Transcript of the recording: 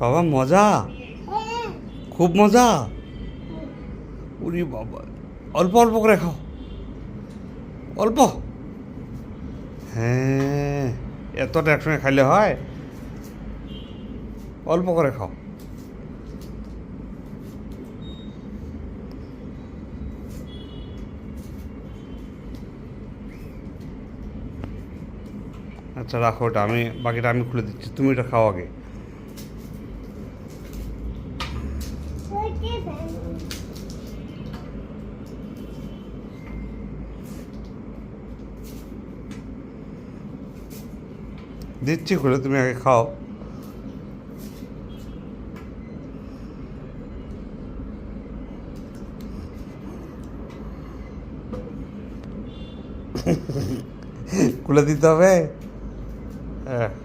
বাবা মজা, খুব মজা। উরি বাবা, অল্প অল্প করে খাও, অল্প। হ্যাঁ, এতটা একসঙ্গে খাইলে হয়? অল্প করে খাও। আচ্ছা রাখো ওটা, আমি বাকিটা আমি খুলে দিচ্ছি, তুমি এটা খাও আগে। দিচ্ছি খুলে, তুমি আগে খাও। খুলে দিতে হবে। হ্যাঁ।